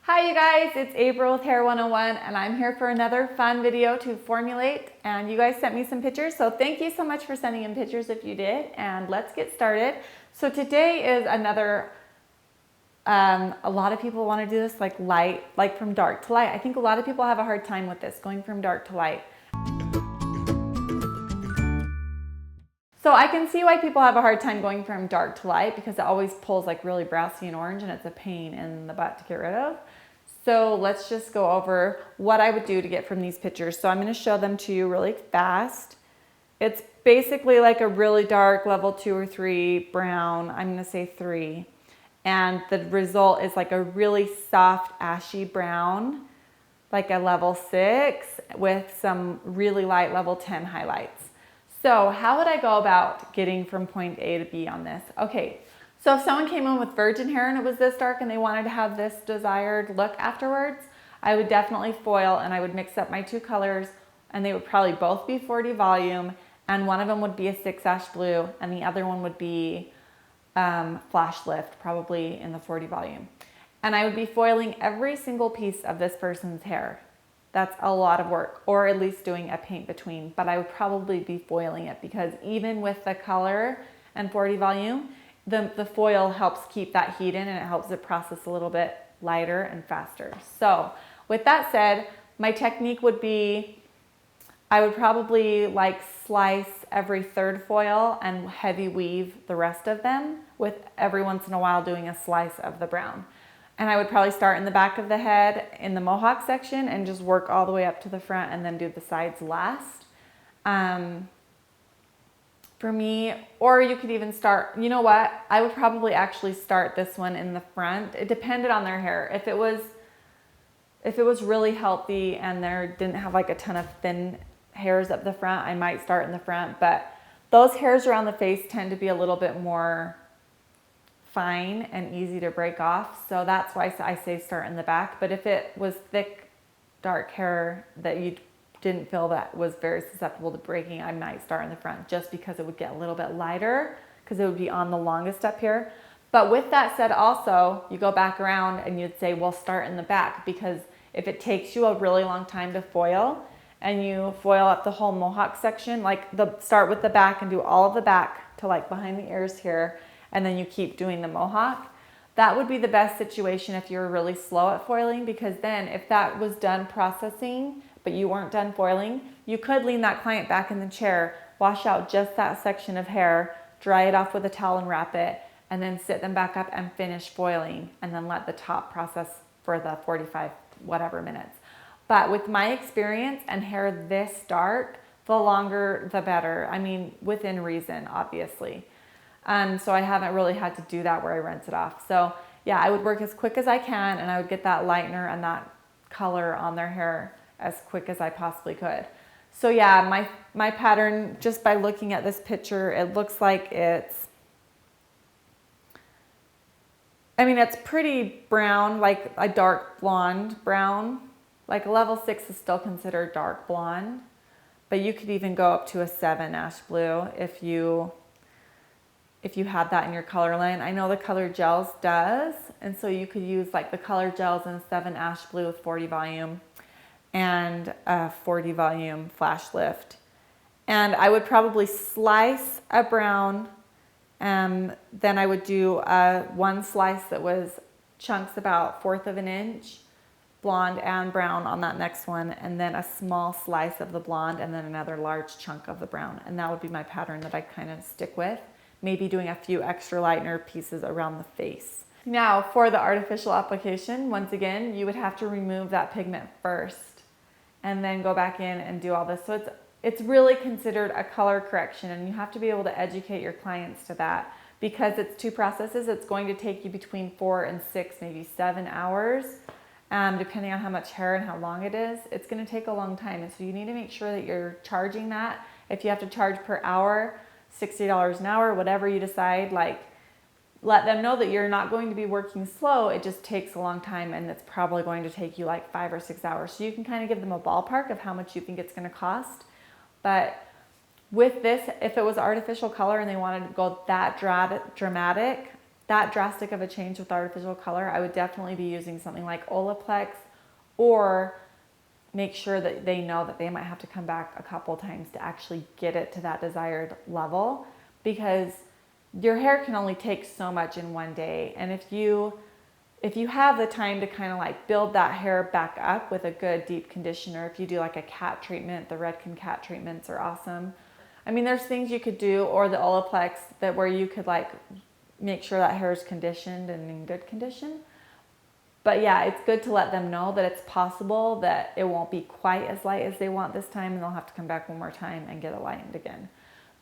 Hi you guys, it's April with Hair 101 and I'm here for another fun video to formulate, and you guys sent me some pictures, so thank you so much for sending in pictures if you did, and let's get started. So today is another, a lot of people want to do this like from dark to light. I think a lot of people have a hard time with this, going from dark to light. So I can see why people have a hard time going from dark to light, because it always pulls like really brassy and orange and it's a pain in the butt to get rid of. So let's just go over what I would do to get from these pictures. So I'm going to show them to you really fast. It's basically like a really dark level 2 or 3 brown. I'm going to say 3. And the result is like a really soft ashy brown, like a level 6 with some really light level 10 highlights. So how would I go about getting from point A to B on this? Okay, so if someone came in with virgin hair and it was this dark and they wanted to have this desired look afterwards, I would definitely foil and I would mix up my 2 colors, and they would probably both be 40 volume, and one of them would be a 6 ash blue and the other one would be flash lift, probably in the 40 volume. And I would be foiling every single piece of this person's hair. That's a lot of work, or at least doing a paint between, but I would probably be foiling it, because even with the color and 40 volume, the foil helps keep that heat in and it helps it process a little bit lighter and faster. So with that said, my technique would be, I would probably like slice every 3rd foil and heavy weave the rest of them, with every once in a while doing a slice of the brown. And I would probably start in the back of the head in the mohawk section and just work all the way up to the front and then do the sides last. For me, or you could even start, you know what, I would probably actually start this one in the front. It depended on their hair. If it was really healthy and they didn't have like a ton of thin hairs up the front, I might start in the front, but those hairs around the face tend to be a little bit more fine and easy to break off. So that's why I say start in the back. But if it was thick, dark hair that you didn't feel that was very susceptible to breaking, I might start in the front, just because it would get a little bit lighter, because it would be on the longest up here. But with that said, also, you go back around and you'd say, well, start in the back, because if it takes you a really long time to foil and you foil up the whole mohawk section, like start with the back and do all of the back to like behind the ears here, and then you keep doing the mohawk, that would be the best situation if you're really slow at foiling, because then if that was done processing but you weren't done foiling, you could lean that client back in the chair, wash out just that section of hair, dry it off with a towel and wrap it, and then sit them back up and finish foiling, and then let the top process for the 45 whatever minutes. But with my experience and hair this dark, the longer the better. I mean, within reason, obviously. So I haven't really had to do that where I rinse it off. So yeah, I would work as quick as I can, and I would get that lightener and that color on their hair as quick as I possibly could. So yeah, my pattern, just by looking at this picture, it looks like it's pretty brown, like a dark blonde brown. Like a level 6 is still considered dark blonde, but you could even go up to a 7 ash blue if you had that in your color line. I know the Color Gels does, and so you could use like the Color Gels in 7 ash blue with 40 volume and a 40 volume flash lift. And I would probably slice a brown, then I would do one slice that was chunks about 1/4 of an inch, blonde and brown on that next one, and then a small slice of the blonde, and then another large chunk of the brown. And that would be my pattern that I kind of stick with, maybe doing a few extra lightener pieces around the face. Now for the artificial application, once again, you would have to remove that pigment first and then go back in and do all this. So it's really considered a color correction, and you have to be able to educate your clients to that, because it's 2 processes. It's going to take you between 4 and 6, maybe 7 hours, depending on how much hair and how long it is. It's going to take a long time, and so you need to make sure that you're charging that. If you have to charge per hour, $60 an hour, whatever you decide, like, let them know that you're not going to be working slow. It just takes a long time, and it's probably going to take you like 5 or 6 hours. So you can kind of give them a ballpark of how much you think it's going to cost. But with this, if it was artificial color and they wanted to go that dramatic, that drastic of a change with artificial color, I would definitely be using something like Olaplex, or make sure that they know that they might have to come back a couple times to actually get it to that desired level, because your hair can only take so much in one day. And if you have the time to kind of like build that hair back up with a good deep conditioner, if you do like a cat treatment, the Redken cat treatments are awesome. I mean, there's things you could do, or the Olaplex, that where you could like make sure that hair is conditioned and in good condition. But yeah, it's good to let them know that it's possible that it won't be quite as light as they want this time, and they'll have to come back one more time and get it lightened again.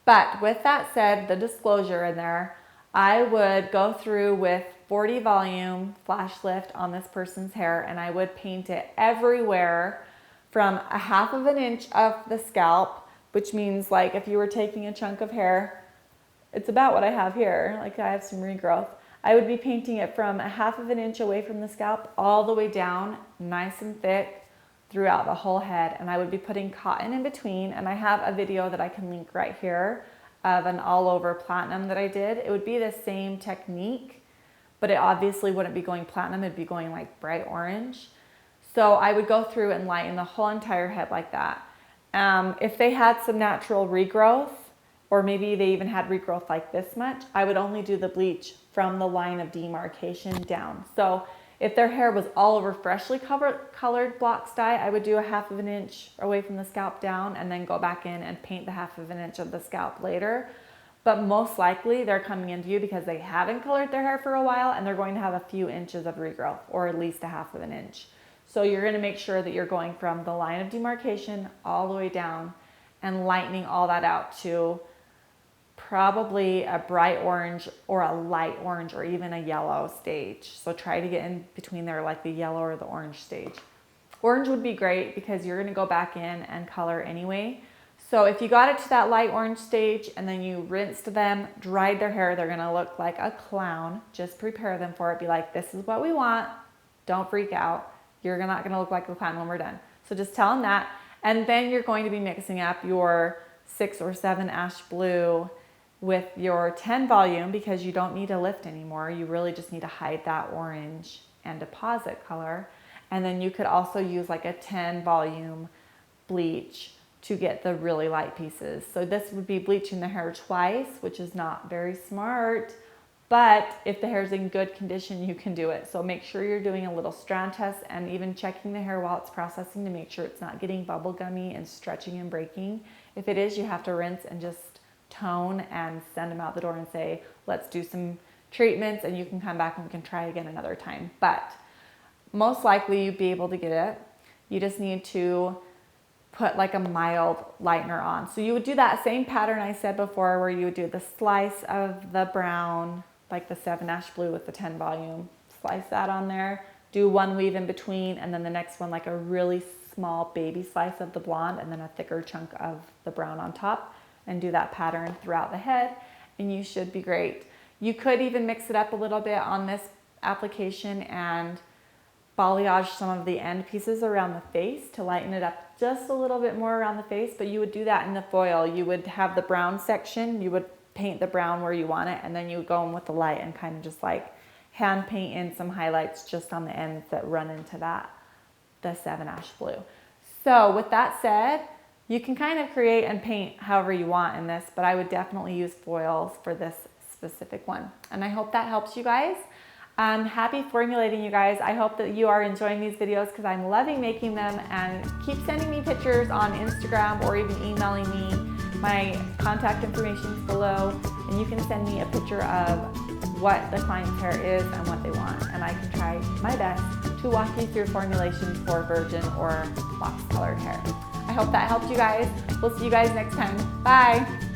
But with that said, the disclosure in there, I would go through with 40 volume flash lift on this person's hair, and I would paint it everywhere from a 1/2 inch of the scalp, which means like if you were taking a chunk of hair, it's about what I have here, like I have some regrowth. I would be painting it from a 1/2 inch away from the scalp all the way down, nice and thick throughout the whole head. And I would be putting cotton in between. And I have a video that I can link right here of an all over platinum that I did. It would be the same technique, but it obviously wouldn't be going platinum. It'd be going like bright orange. So I would go through and lighten the whole entire head like that. If they had some natural regrowth, or maybe they even had regrowth like this much, I would only do the bleach from the line of demarcation down. So if their hair was all over freshly colored blocks dye, I would do a 1/2 inch away from the scalp down, and then go back in and paint the 1/2 inch of the scalp later. But most likely they're coming into you because they haven't colored their hair for a while, and they're going to have a few inches of regrowth, or at least a 1/2 inch. So you're going to make sure that you're going from the line of demarcation all the way down and lightening all that out to probably a bright orange or a light orange or even a yellow stage. So try to get in between there, like the yellow or the orange stage. Orange would be great because you're going to go back in and color anyway. So if you got it to that light orange stage and then you rinsed them, dried their hair, they're going to look like a clown. Just prepare them for it. Be like, this is what we want. Don't freak out. You're not going to look like a clown when we're done. So just tell them that. And then you're going to be mixing up your 6 or 7 ash blue with your 10 volume, because you don't need to lift anymore. You really just need to hide that orange and deposit color. And then you could also use like a 10 volume bleach to get the really light pieces. So this would be bleaching the hair twice, which is not very smart, but if the hair is in good condition, you can do it. So make sure you're doing a little strand test and even checking the hair while it's processing to make sure it's not getting bubble gummy and stretching and breaking. If it is, you have to rinse and just tone and send them out the door and say, let's do some treatments, and you can come back and we can try again another time. But most likely you'd be able to get it. You just need to put like a mild lightener on. So you would do that same pattern I said before, where you would do the slice of the brown, like the 7 ash blue with the 10 volume, slice that on there, do one weave in between, and then the next one like a really small baby slice of the blonde, and then a thicker chunk of the brown on top, and do that pattern throughout the head, and you should be great. You could even mix it up a little bit on this application and balayage some of the end pieces around the face to lighten it up just a little bit more around the face, but you would do that in the foil. You would have the brown section, you would paint the brown where you want it, and then you would go in with the light and kind of just like hand paint in some highlights just on the ends that run into that, the 7 ash blue. So with that said, you can kind of create and paint however you want in this, but I would definitely use foils for this specific one. And I hope that helps you guys. Happy formulating, you guys. I hope that you are enjoying these videos because I'm loving making them, and keep sending me pictures on Instagram or even emailing me. My contact information is below, and you can send me a picture of what the client's hair is and what they want, and I can try my best to walk you through formulations for virgin or box colored hair. I hope that helped you guys. We'll see you guys next time. Bye.